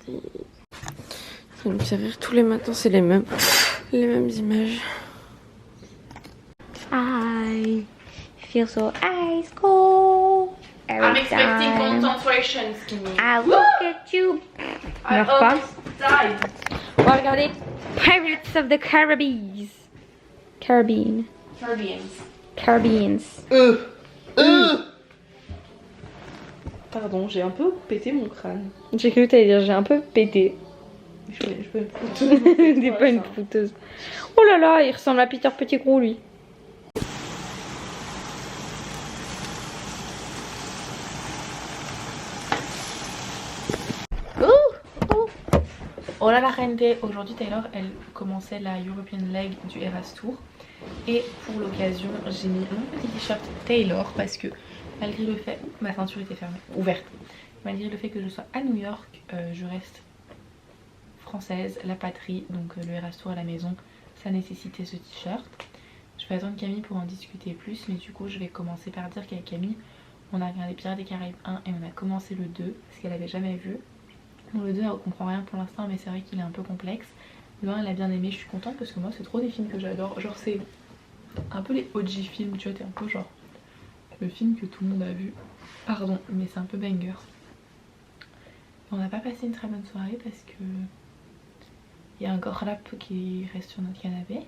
Ça me fait rire, tous les matins c'est les mêmes images. I feel so ice cold. I'm expecting concentration, Skinny. I look at you. I almost died. On va regarder Pirates of the Caribbean. Caribbeans. Pardon, j'ai un peu pété mon crâne. J'ai cru que t'allais dire j'ai un peu pété. Je peux me foutre. T'es pas une fouteuse. Oh là là, il ressemble à Peter Pettigrew lui. Hola la gente, aujourd'hui Taylor elle commençait la European Leg du Eras Tour et pour l'occasion j'ai mis mon petit t-shirt Taylor parce que malgré le fait, ma ceinture était fermée, ouverte, malgré le fait que je sois à New York, je reste française, la patrie, donc le Eras Tour à la maison, ça nécessitait ce t-shirt. Je vais attendre Camille pour en discuter plus, mais du coup je vais commencer par dire qu'avec Camille on a regardé Pirates des Caraïbes 1 et on a commencé le 2 parce qu'elle avait jamais vu. Bon, le 2 elle comprend rien pour l'instant mais c'est vrai qu'il est un peu complexe. Le 1 elle a bien aimé, je suis contente parce que moi c'est trop des films que j'adore. Genre c'est un peu les OG films, tu vois, t'es un peu genre le film que tout le monde a vu. Pardon, mais c'est un peu banger. On n'a pas passé une très bonne soirée parce que il y a un gorlap qui reste sur notre canapé,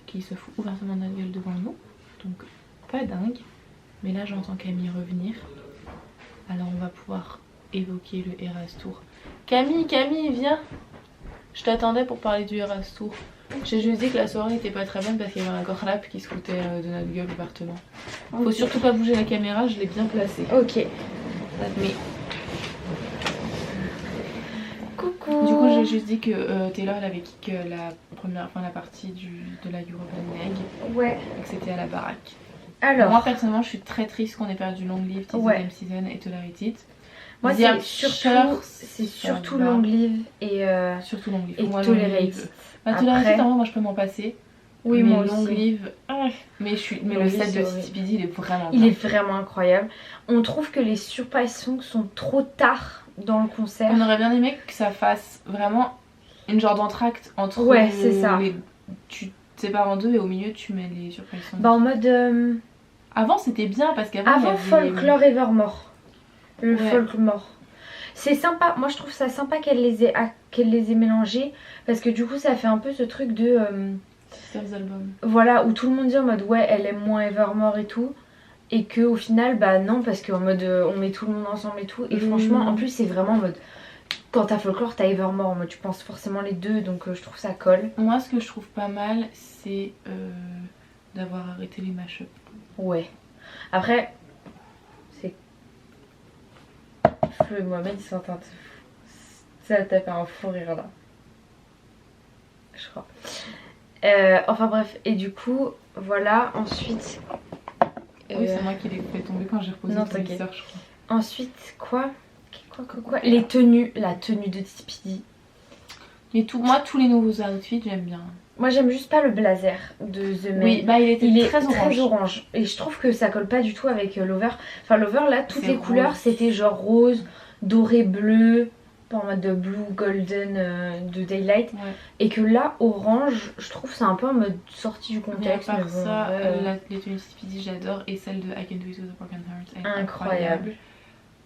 qui se fout ouvertement de notre gueule devant nous. Donc pas dingue. Mais là j'entends Camille revenir. Alors on va pouvoir évoquer le Eras Tour. Camille, viens. Je t'attendais pour parler du Eras Tour. J'ai juste dit que la soirée n'était pas très bonne parce qu'il y avait un gorlap qui se foutait de notre gueule ouvertement. Faut surtout pas bouger la caméra, je l'ai bien placée. Ok. Mais coucou. du coup j'ai juste dit que Taylor elle avait kick la partie de la European Leg. Ouais. Et que c'était à la baraque. Alors. Moi personnellement je suis très triste qu'on ait perdu Long Live, Deuxième Season et Tolerate It. Moi c'est surtout Long Live et surtout Long Live. et Tolerate It. Tolerate It, moi je peux m'en passer. Oui, mais moi Long aussi. Live. Mais le set de TTPD il est vraiment bien. Il est vraiment incroyable. On trouve que les surprise songs sont trop tard dans le concert. On aurait bien aimé que ça fasse vraiment une genre d'entracte entre c'est ça. Tu te sépares en deux et au milieu tu mets les surprise songs. Bah en mode avant c'était bien parce qu'avant il y avait... Folklore Evermore. Le Folklore. C'est sympa, moi je trouve ça sympa qu'elle les ait mélangés parce que du coup ça fait un peu ce truc de Sisters Album. Voilà, où tout le monde dit en mode ouais elle aime moins Evermore et tout, et que au final bah non, parce qu'en mode on met tout le monde ensemble et tout, et franchement en plus c'est vraiment en mode quand t'as Folklore t'as Evermore, en mode tu penses forcément les deux, donc je trouve ça colle. Moi ce que je trouve pas mal c'est d'avoir arrêté les mashups. Ouais, après c'est Flo et Mohamed ils sont en train de ça t'a fait un fou rire là, je crois. Enfin bref, et du coup voilà, ensuite oui c'est moi qui l'ai fait tomber quand j'ai reposé ton mixeur, je crois. Ensuite quoi les tenues, la tenue de TPD. Mais moi tous les nouveaux outfits j'aime bien. Moi j'aime juste pas le blazer de The Man. Oui, bah il est très orange. Et je trouve que ça colle pas du tout avec l'over. Enfin l'over là, toutes les couleurs c'était genre rose, doré, bleu, pas en mode de blue golden de Daylight. Ouais. Et que là orange, je trouve c'est un peu en mode sortie du contexte. Mais à part ça, les tenues TPD j'adore, et celle de I Can Do It With a Broken Heart est incroyable.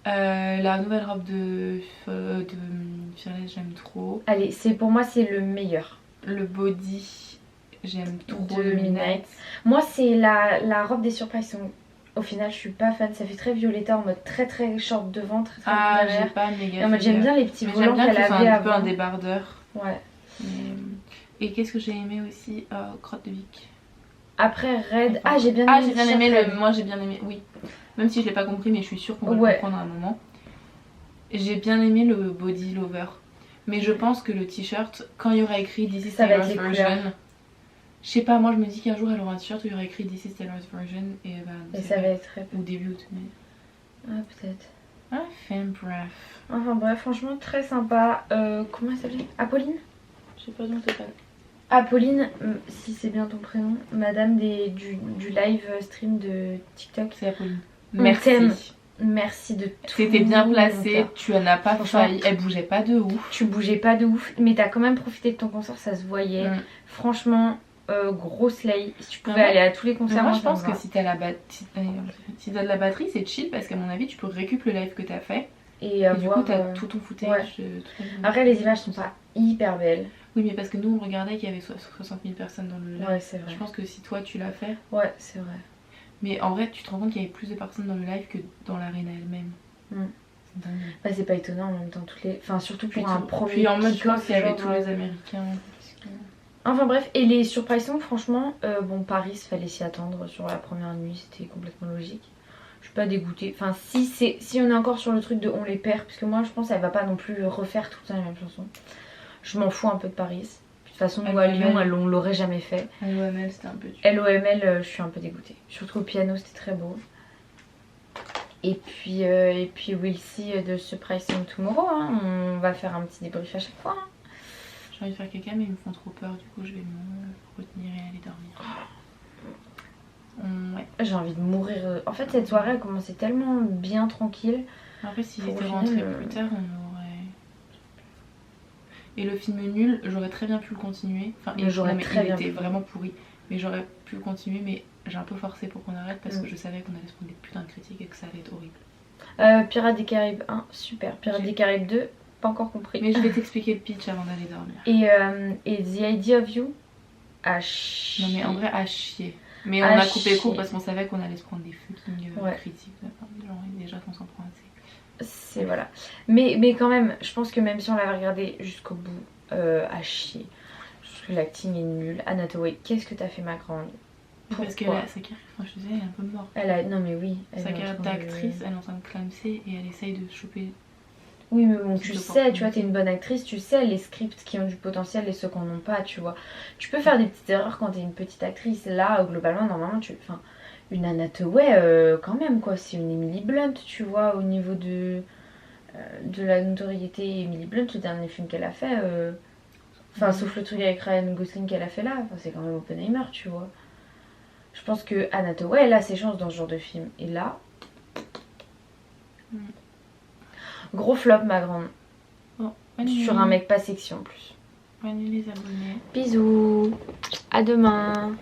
La nouvelle robe de Fearless j'aime trop. Allez, pour moi c'est le meilleur. Le body j'aime trop de Midnight. Moi c'est la robe des surprises songs. Au final je suis pas fan, ça fait très Violetta en mode très short devant, très derrière. J'ai pas méga. En mode j'aime bien les petits volants qu'elle avait un peu un débardeur. Ouais. Et qu'est-ce que j'ai aimé aussi, Crotte de Vic. Après Red, j'ai bien aimé moi j'ai bien aimé, oui. Même si je l'ai pas compris, mais je suis sûre qu'on va le comprendre à un moment. J'ai bien aimé le body lover. Mais je pense que le t-shirt, quand il y aura écrit This is Taylor's version, je sais pas, moi je me dis qu'un jour elle aura un t-shirt où il y aura écrit This is Taylor's version et ça va être très... Ou début, mais... Ah peut-être. Enfin bref, franchement très sympa. Comment elle s'appelle? Apolline? Je sais pas dont tu parles. Apolline, si c'est bien ton prénom, madame du live stream de TikTok. C'est Apolline. Merci. Merci de tout. T'étais bien placée, tu en as pas Franchement, failli, elle bougeait pas de ouf. Tu bougeais pas de ouf, mais t'as quand même profité de ton concert, ça se voyait. Franchement, gros slay. Si tu pouvais aller à tous les concerts, moi je pense que si t'as de la batterie, c'est chill parce qu'à mon avis, tu peux récupérer le live que t'as fait. Et du coup, t'as tout ton footage. Après, les images sont pas hyper belles. Oui, mais parce que nous on regardait qu'il y avait 60 000 personnes dans le live. Ouais, c'est vrai. Je pense que si toi tu l'as fait. Ouais, c'est vrai. Mais en vrai, tu te rends compte qu'il y avait plus de personnes dans le live que dans l'arène elle-même. C'est dingue. Bah, c'est pas étonnant en même temps, enfin, surtout pour un premier. Puis en mode, je pense qu'il y avait tous les Américains. Enfin bref, et les surprises, franchement, bon, Paris, fallait s'y attendre sur la première nuit, c'était complètement logique. Je suis pas dégoûtée. Enfin, si on est encore sur le truc de on les perd, parce que moi je pense qu'elle va pas non plus refaire tout le temps les mêmes chansons. Je m'en fous un peu de Paris. De toute façon, nous à Lyon, on l'aurait jamais fait. LOML, c'était un peu dur. LOML, je suis un peu dégoûtée. Surtout au piano, c'était très beau. Et puis We'll See de Surprise Song Tomorrow. Hein. On va faire un petit débrief à chaque fois. Hein. J'ai envie de faire caca, mais ils me font trop peur. Du coup, je vais me retenir et aller dormir. Ouais. J'ai envie de mourir. En fait, cette soirée a commencé tellement bien tranquille. Après, si j'étais rentrée plus tard, on aurait. Et le film nul, j'aurais très bien pu le continuer. Enfin, il était vraiment pourri. Mais j'aurais pu le continuer, mais j'ai un peu forcé pour qu'on arrête parce que je savais qu'on allait se prendre des putains de critiques et que ça allait être horrible. Pirates des Caraïbes 1, super. Pirates des Caraïbes 2, pas encore compris. Mais je vais t'expliquer le pitch avant d'aller dormir. Et The Idea of You, à chier. Non mais en vrai, à chier. Mais on a coupé court parce qu'on savait qu'on allait se prendre des fucking critiques. Genre, déjà qu'on s'en prend assez. C'est voilà. Mais quand même, je pense que même si on l'avait regardé jusqu'au bout, à chier. Je trouve que l'acting est nul. Anne Hathaway, qu'est-ce que t'as fait, ma grande? Parce que sa carrière, je disais, elle est un peu morte. Non mais oui. Sa carrière d'actrice, elle est en train de clamser et elle essaye de choper. Oui mais bon, tu sais, tu vois, t'es une bonne actrice, tu sais les scripts qui ont du potentiel et ceux qui en ont pas, tu vois. Tu peux faire des petites erreurs quand t'es une petite actrice. Là, globalement, normalement, enfin, une Anne Hathaway, quand même, quoi. C'est une Emily Blunt, tu vois, au niveau de la notoriété. Emily Blunt, le dernier film qu'elle a fait, enfin, sauf le truc avec Ryan Gosling qu'elle a fait là, enfin, c'est quand même Oppenheimer, tu vois. Je pense que Anne Hathaway, elle a ses chances dans ce genre de film. Et là... Gros flop, ma grande. Sur un mec pas sexy en plus. Bonne nuit les abonnés. Bisous. À demain.